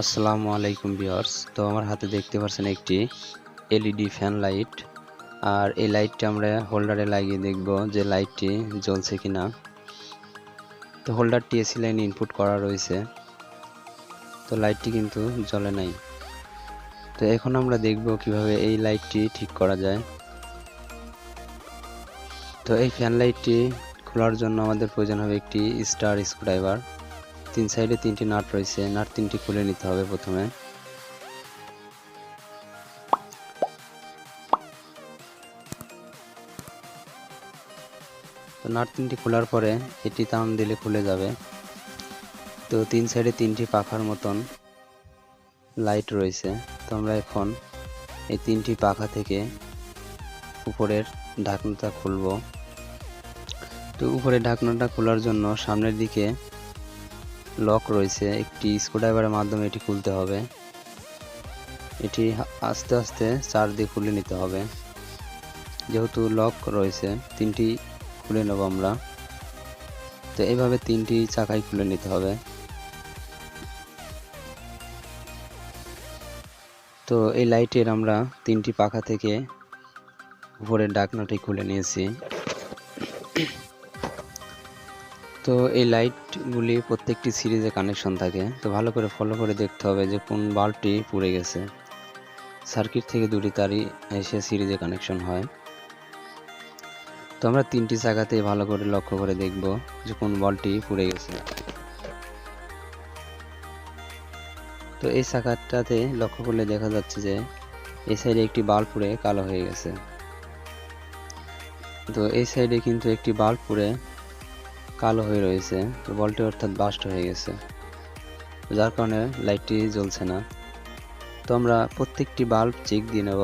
আসসালামু আলাইকুম ভিউয়ার্স। তো আমার হাতে দেখতে পাচ্ছেন একটি এলইডি ফ্যান লাইট। আর এই লাইটটা আমরা হোল্ডারে লাগিয়ে দেখব যে লাইটটি জ্বলছে কিনা। তো হোল্ডারটি এসি লাইনে ইনপুট করা রয়েছে, তো লাইটটি কিন্তু জ্বলে নাই। তো এখন আমরা দেখব কিভাবে এই লাইটটি ঠিক করা যায়। তো এই ফ্যান লাইটটি খোলার জন্য আমাদের প্রয়োজন হবে একটি স্টার স্ক্রুড্রাইভার। তিন সাইডে তিনটি নাট রয়েছে, নাট তিনটি খুলে নিতে হবে প্রথমে। তো নাট তিনটি খোলার পরে এটি টান দিলে খুলে যাবে। তো তিন সাইডে তিনটি পাখার মতন লাইট রয়েছে। তো আমরা এখন এই তিনটি পাখা থেকে উপরের ঢাকনাটা খুলব। তো উপরের ঢাকনাটা খোলার জন্য সামনের দিকে লক রয়েছে, একটি স্ক্রুড্রাইভারের মাধ্যমে এটি খুলতে হবে। এটি আস্তে আস্তে চার দিয়ে খুলে নিতে হবে, যেহেতু লক রয়েছে তিনটি খুলে নেব আমরা। তো এইভাবে তিনটি চাকাই খুলে নিতে হবে। তো এই লাইটের আমরা তিনটি পাখা থেকে উপরের ঢাকনাটি খুলে নিয়েছি। তো এই লাইটগুলি প্রত্যেকটি সিরিজে কানেকশন থাকে, তো ভালো করে ফলো করে দেখতে হবে যে কোন বাল্বটি পুড়ে গেছে। সার্কিট থেকে দুটি তারই এসে সিরিজে কানেকশন হয়। তো আমরা তিনটি জায়গাতে ভালো করে লক্ষ্য করে দেখব যে কোন বাল্বটি পুড়ে গেছে। তো এই চাকাটাতে লক্ষ্য করলে দেখা যাচ্ছে যে এই সাইডে একটি বাল্ব পুড়ে কালো হয়ে গেছে। তো এই সাইডে কিন্তু একটি বাল্ব পুড়ে কালো হয়ে রয়েছে, তো বাল্বটি অর্থাৎ বাস্ট হয়ে গেছে, যার কারণে লাইটটি জ্বলছে না। তো আমরা প্রত্যেকটি বাল্ব চেক দিয়ে নেব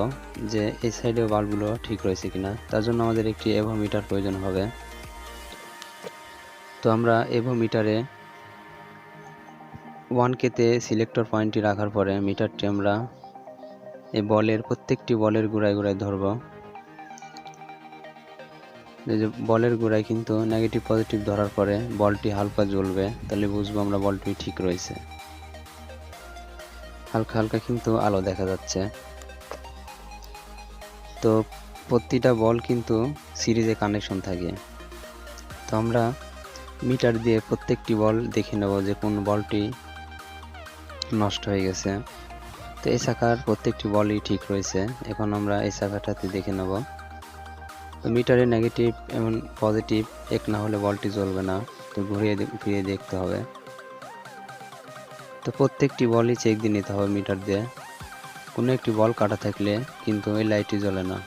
যে এই সাইডে বাল্বগুলো ঠিক রয়েছে কিনা। তার জন্য আমাদের একটি এভোমিটার প্রয়োজন হবে। তো আমরা এভোমিটারে 1K তে সিলেক্টর পয়েন্টটি রাখার পরে মিটারটি আমরা এই প্রত্যেকটি বলের গোড়ায় গোড়ায় ধরব। এই যে বলের গোড়ায় কিন্তু নেগেটিভ পজিটিভ ধরার পরে বলটি হালকা জ্বলবে, তাহলে বুঝবো আমরা বলটি ঠিক রয়েছে। হালকা হালকা কিন্তু আলো দেখা যাচ্ছে। তো প্রতিটা বল কিন্তু সিরিজে কানেকশন থাকে। তো আমরা মিটার দিয়ে প্রত্যেকটি বল দেখে নেব যে কোন বলটি নষ্ট হয়ে গেছে। তো এই চাকার প্রত্যেকটি বলই ঠিক রয়েছে। এখন আমরা এই চাকাটাতে দেখে নেব। তো মিটারে নেগেটিভ এবং পজিটিভ এক না হলে বলটি জ্বলবে না, তো ঘুরিয়ে দেখতে হবে। তো প্রত্যেকটি বলই চেক দিয়ে নিতে হবে মিটার দিয়ে। কোনো একটি বল কাটা থাকলে কিন্তু এই লাইটটি জ্বলে না।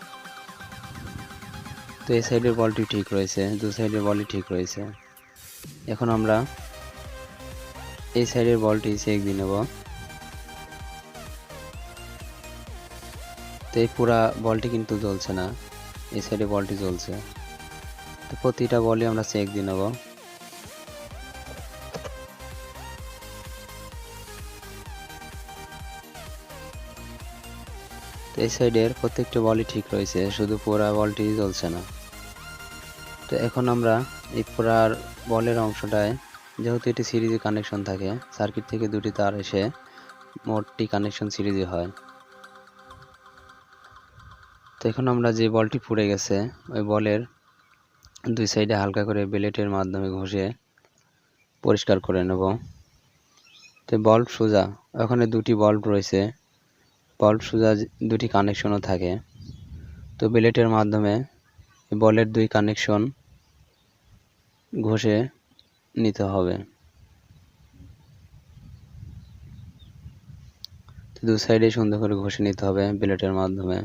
তো এই সাইডের বলটি ঠিক রয়েছে, দু সাইডের বলই ঠিক রয়েছে। এখন আমরা এই সাইডের বলটি চেক দিয়ে নেব। তো এই পুরা বলটি কিন্তু জ্বলছে না, এই সাইডে বলটি জ্বলছে। তো প্রতিটা বলই আমরা চেক দিয়ে নেব। তো এই সাইডের প্রত্যেকটা বলই ঠিক রয়েছে, শুধু পুরা বলটি জ্বলছে না। তো এখন আমরা এই পুরার বলের অংশটায়, যেহেতু এটি সিরিজে কানেকশন থাকে, সার্কিট থেকে দুটি তার এসে মোটটি কানেকশন সিরিজে হয়। তো এখন আমরা যে বলটি পুড়ে গেছে ওই বলের দুই সাইডে হালকা করে ব্লেডের মাধ্যমে ঘষে পরিষ্কার করে নেব। তো বাল্ব সোজা, ওখানে দুটি বাল্ব রয়েছে, বাল্ব সোজা দুটি কানেকশনও থাকে। তো ব্লেডের মাধ্যমে বলের দুই কানেকশন ঘষে নিতে হবে। তো দু সাইডে সুন্দর করে ঘষে নিতে হবে ব্লেডের মাধ্যমে।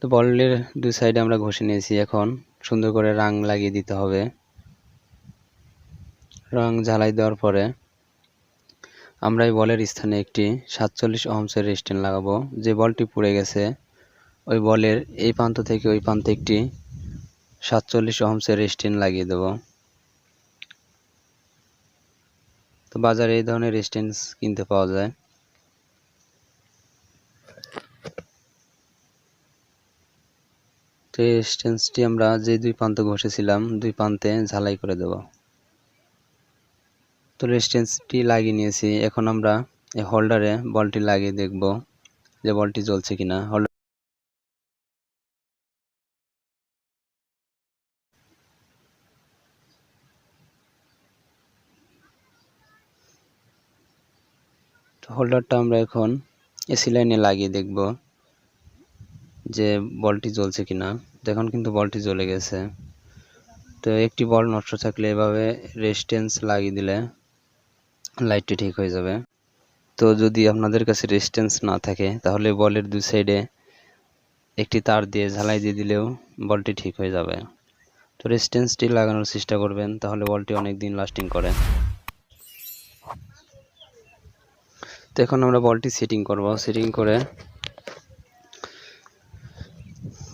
তো বলের দুই সাইডে আমরা ঘষে নিয়েছি, এখন সুন্দর করে রং লাগিয়ে দিতে হবে। রং ঝালাই দেওয়ার পরে আমরা এই বলের স্থানে একটি 47 ওহমসের রেজিস্ট্যান্স লাগাবো। যে বলটি পুড়ে গেছে ওই বলের এই প্রান্ত থেকে ওই প্রান্তে একটি 47 ওহমসের রেজিস্ট্যান্স লাগিয়ে দেব। তো বাজারে এই ধরনের রেজিস্ট্যান্স কিনতে পাওয়া যায়। তো এই রেজিস্ট্যান্সটি আমরা যে দুই প্রান্ত ঘষেছিলাম দুই প্রান্তে ঝালাই করে দেব। তো রেজিস্ট্যান্সটি লাগিয়ে নিয়েছি। এখন আমরা এই হোল্ডারে বলটি লাগিয়ে দেখব যে বলটি জ্বলছে কিনা। হোল্ডারটা আমরা এখন এসি লাইনে লাগিয়ে দেখব যে বলটি জ্বলছে কিনা। এখন কিন্তু বলটি জ্বলে গেছে। তো একটি বল নষ্ট থাকলে এভাবে রেজিস্ট্যান্স লাগিয়ে দিলে লাইটটি ঠিক হয়ে যাবে। তো যদি আপনাদের কাছে রেজিস্ট্যান্স না থাকে তাহলে বলের দুই সাইডে একটি তার দিয়ে ঝালাই দিয়ে দিলেও বলটি ঠিক হয়ে যাবে। তো রেজিস্ট্যান্সটি লাগানোর চেষ্টা করবেন, তাহলে বলটি অনেক দিন লাস্টিং করে। তো এখন আমরা বলটি সেটিং করব। সেটিং করে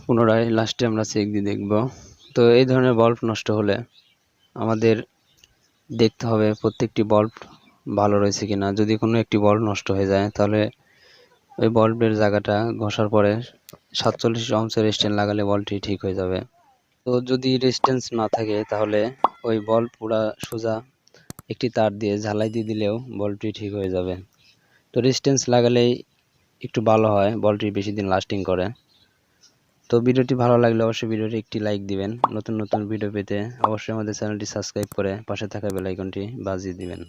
পুনরায় লাস্টে আমরা চেক দিয়ে দেখব। তো এই ধরনের বাল্ব নষ্ট হলে আমাদের দেখতে হবে প্রত্যেকটি বাল্ব ভালো রয়েছে কিনা। যদি কোনো একটি বাল্ব নষ্ট হয়ে যায় তাহলে ওই বাল্বের জায়গাটা ঘষার পরে 47 ohms রেজিস্ট্যান্স লাগালে বলটি ঠিক হয়ে যাবে। তো যদি রেজিস্ট্যান্স না থাকে তাহলে ওই বাল্ব পুরা সোজা একটি তার দিয়ে ঝালাই দিয়ে দিলেও বলটি ঠিক হয়ে যাবে। তো রেজিস্ট্যান্স লাগালেই একটু ভালো হয়, বলটি বেশি দিন লাস্টিং করে। তো ভিডিওটি ভালো লাগলে অবশ্যই ভিডিওটি একটি লাইক দিবেন। নতুন নতুন ভিডিও পেতে অবশ্যই আমাদের চ্যানেলটি সাবস্ক্রাইব করে পাশে থাকা বেল আইকনটি বাজিয়ে দিবেন।